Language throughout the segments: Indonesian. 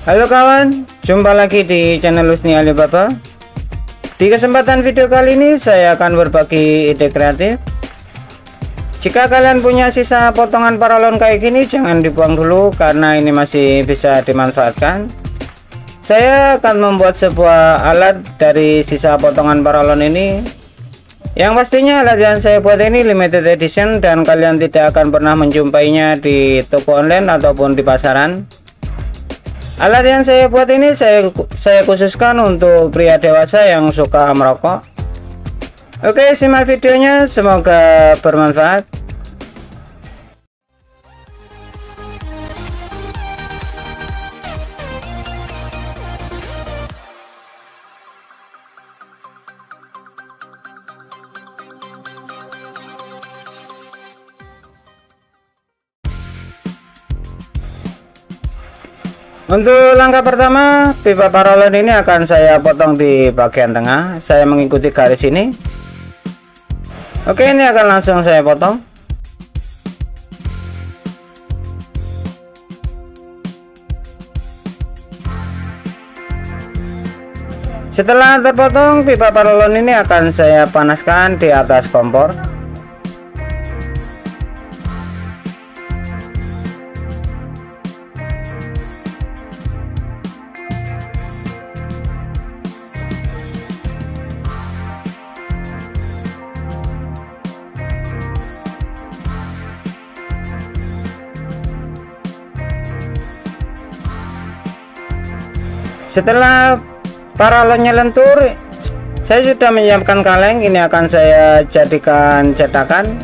Halo kawan, jumpa lagi di channel Lusni Alibaba. Di kesempatan video kali ini saya akan berbagi ide kreatif. Jika kalian punya sisa potongan paralon kayak gini, jangan dibuang dulu karena ini masih bisa dimanfaatkan. Saya akan membuat sebuah alat dari sisa potongan paralon ini. Yang pastinya alat yang saya buat ini limited edition dan kalian tidak akan pernah menjumpainya di toko online ataupun di pasaran. Alat yang saya buat ini saya khususkan untuk pria dewasa yang suka merokok. Oke, simak videonya, semoga bermanfaat. Untuk langkah pertama, pipa paralon ini akan saya potong di bagian tengah. Saya mengikuti garis ini. Oke, ini akan langsung saya potong. Setelah terpotong, pipa paralon ini akan saya panaskan di atas kompor. Setelah paralonnya lentur, saya sudah menyiapkan kaleng. Ini akan saya jadikan cetakan.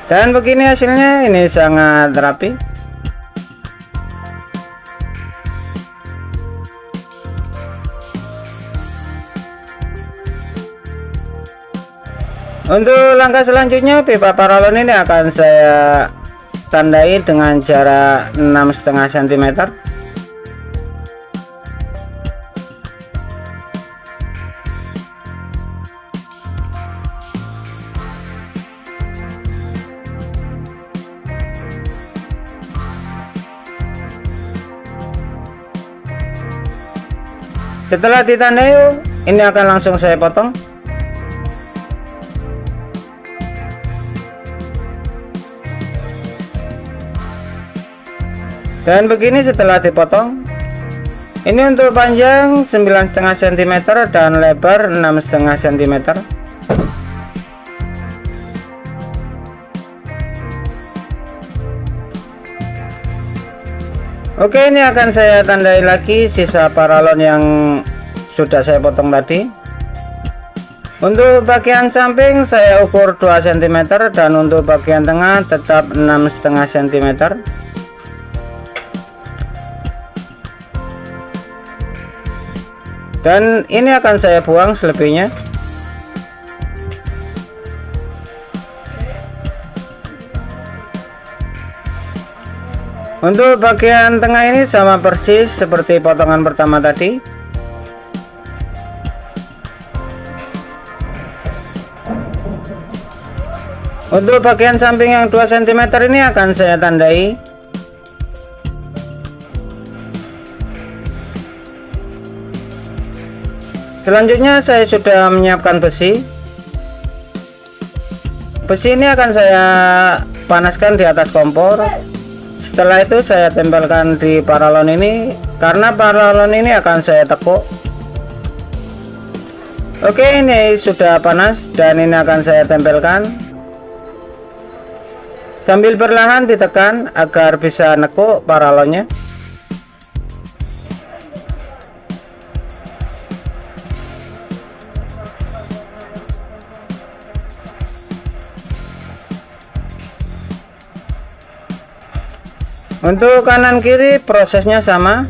Dan begini hasilnya, ini sangat rapi. Untuk langkah selanjutnya, pipa paralon ini akan saya tandai dengan jarak 6,5 cm. Setelah ditandai, ini akan langsung saya potong. Dan begini setelah dipotong. Ini untuk panjang 9,5 cm dan lebar 6,5 cm. Oke, ini akan saya tandai lagi sisa paralon yang sudah saya potong tadi. Untuk bagian samping saya ukur 2 cm dan untuk bagian tengah tetap 6,5 cm. Dan ini akan saya buang selebihnya. Untuk bagian tengah ini sama persis seperti potongan pertama tadi. Untuk bagian samping yang 2 cm ini akan saya tandai. Selanjutnya saya sudah menyiapkan besi. Besi ini akan saya panaskan di atas kompor. Setelah itu saya tempelkan di paralon ini, karena paralon ini akan saya tekuk. Oke, ini sudah panas dan ini akan saya tempelkan. Sambil perlahan ditekan agar bisa nekuk paralonnya. Untuk kanan kiri prosesnya sama.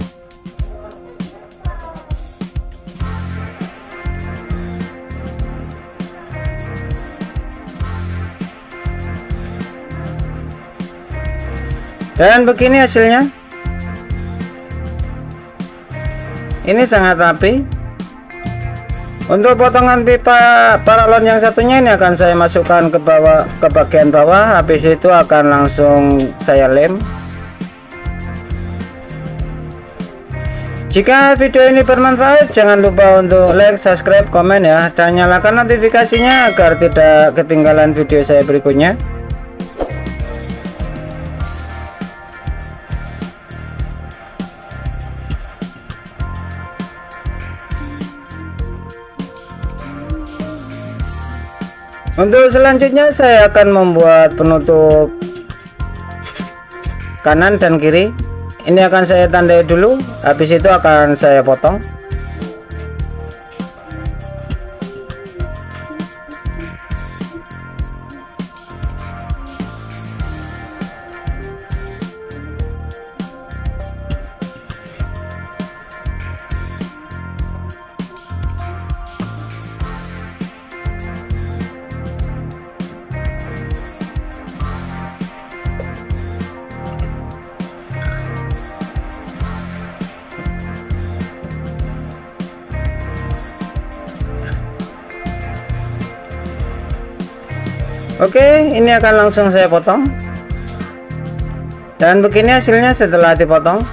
Dan begini hasilnya. Ini sangat rapi. Untuk potongan pipa paralon yang satunya ini akan saya masukkan ke bawah, ke bagian bawah. Habis itu akan langsung saya lem. Jika video ini bermanfaat, jangan lupa untuk like, subscribe, komen ya, dan nyalakan notifikasinya agar tidak ketinggalan video saya berikutnya. Untuk selanjutnya saya akan membuat penutup kanan dan kiri. Ini akan saya tandai dulu, habis itu akan saya potong. Oke, ini akan langsung saya potong. Dan begini hasilnya setelah dipotong.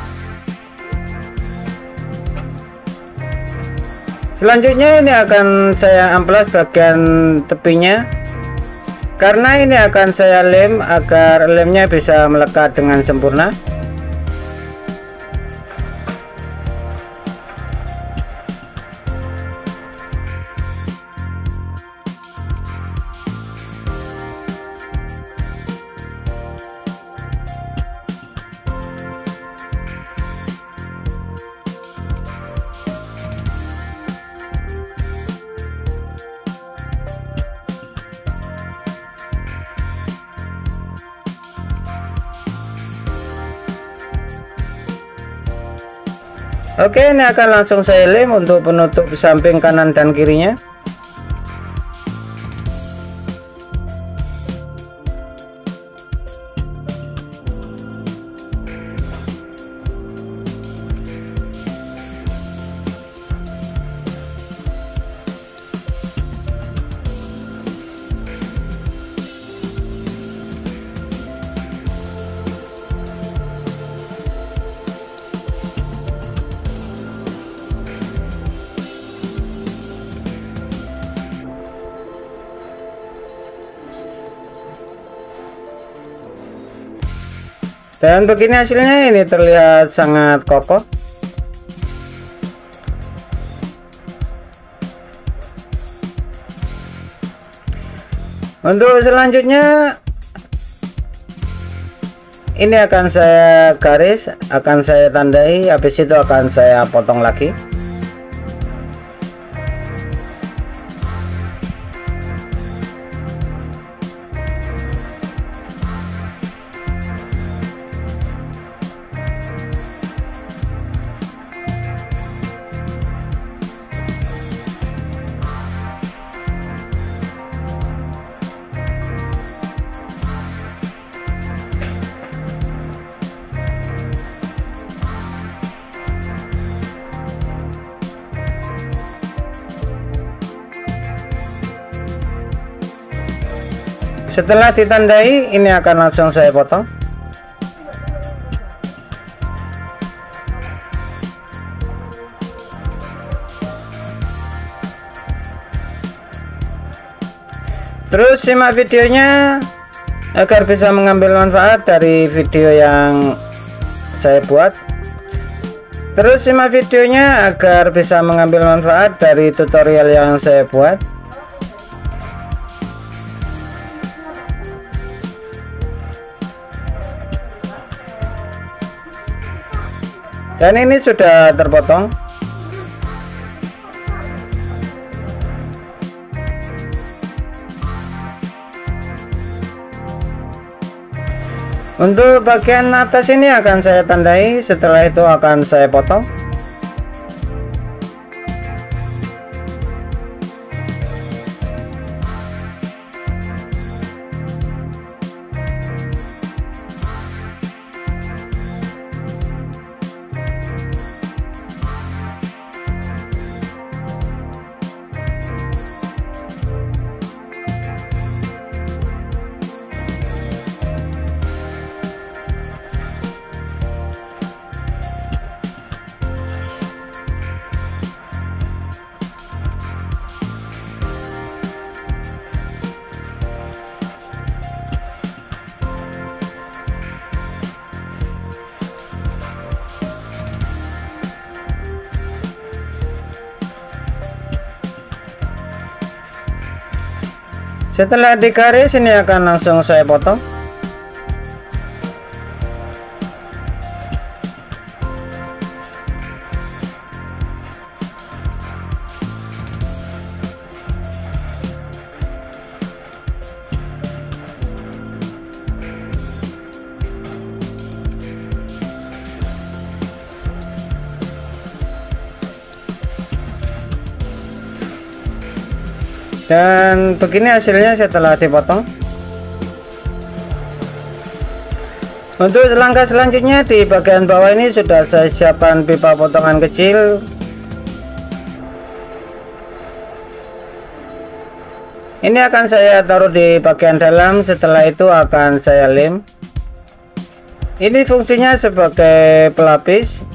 Selanjutnya ini akan saya amplas bagian tepinya, karena ini akan saya lem agar lemnya bisa melekat dengan sempurna. Oke, ini akan langsung saya lem untuk penutup samping kanan dan kirinya. Dan begini hasilnya, ini terlihat sangat kokoh. Untuk selanjutnya ini akan saya garis, akan saya tandai, habis itu akan saya potong lagi. Setelah ditandai, ini akan langsung saya potong. Terus simak videonya agar bisa mengambil manfaat dari video yang saya buat. Terus simak videonya agar bisa mengambil manfaat dari tutorial yang saya buat. Dan ini sudah terpotong. Untuk bagian atas ini akan saya tandai, setelah itu akan saya potong. Setelah digaris, ini akan langsung saya potong. Dan begini hasilnya setelah dipotong. Untuk langkah selanjutnya, di bagian bawah ini sudah saya siapkan pipa potongan kecil. Ini akan saya taruh di bagian dalam, setelah itu akan saya lem. Ini fungsinya sebagai pelapis.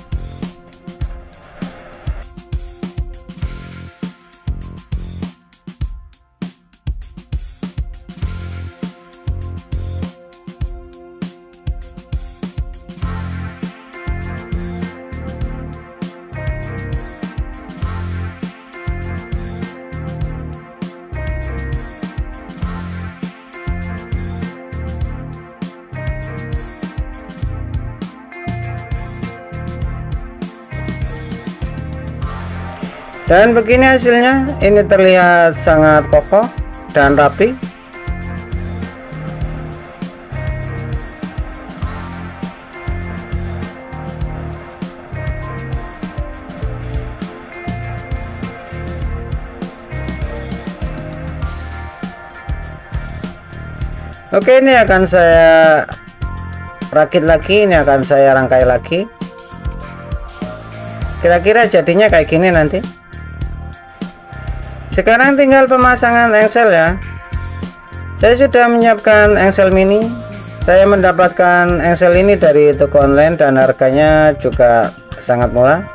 Dan begini hasilnya, ini terlihat sangat kokoh dan rapi. Oke, ini akan saya rakit lagi, ini akan saya rangkai lagi. Kira-kira jadinya kayak gini nanti. Sekarang tinggal pemasangan engsel ya. Saya sudah menyiapkan engsel mini. Saya mendapatkan engsel ini dari toko online dan harganya juga sangat murah.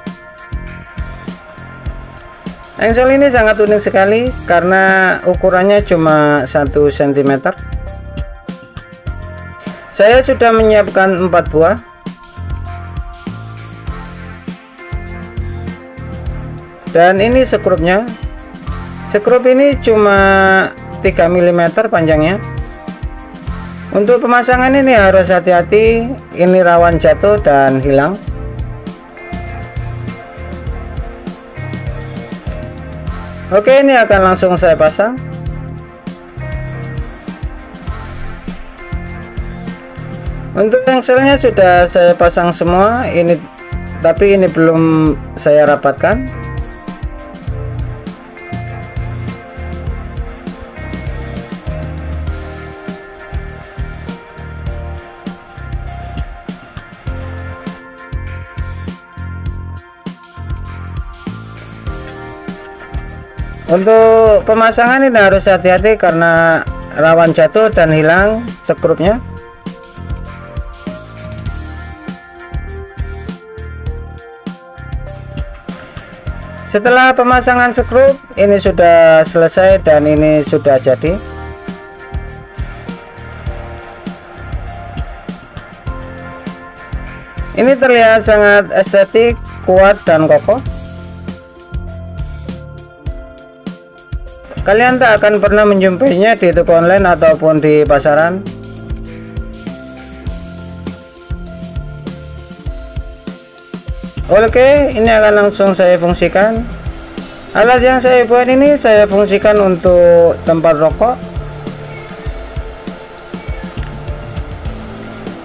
Engsel ini sangat unik sekali karena ukurannya cuma 1 cm. Saya sudah menyiapkan 4 buah. Dan ini skrupnya. Skrup ini cuma 3 mm panjangnya. Untuk pemasangan ini harus hati-hati, ini rawan jatuh dan hilang. Oke, ini akan langsung saya pasang. Untuk engselnya sudah saya pasang semua, ini tapi ini belum saya rapatkan. Untuk pemasangan ini harus hati-hati karena rawan jatuh dan hilang skrupnya. Setelah pemasangan skrup, ini sudah selesai dan ini sudah jadi. Ini terlihat sangat estetik, kuat dan kokoh. Kalian tak akan pernah menjumpainya di toko online ataupun di pasaran. Oke, ini akan langsung saya fungsikan. Alat yang saya buat ini saya fungsikan untuk tempat rokok.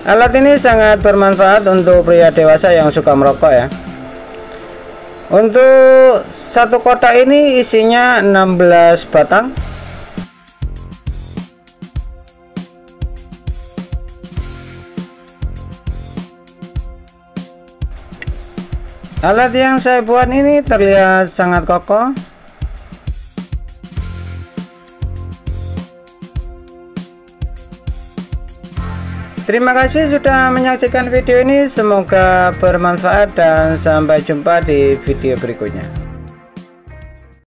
Alat ini sangat bermanfaat untuk pria dewasa yang suka merokok ya. Untuk satu kotak ini isinya 16 batang. Alat yang saya buat ini terlihat sangat kokoh. Terima kasih sudah menyaksikan video ini, semoga bermanfaat dan sampai jumpa di video berikutnya.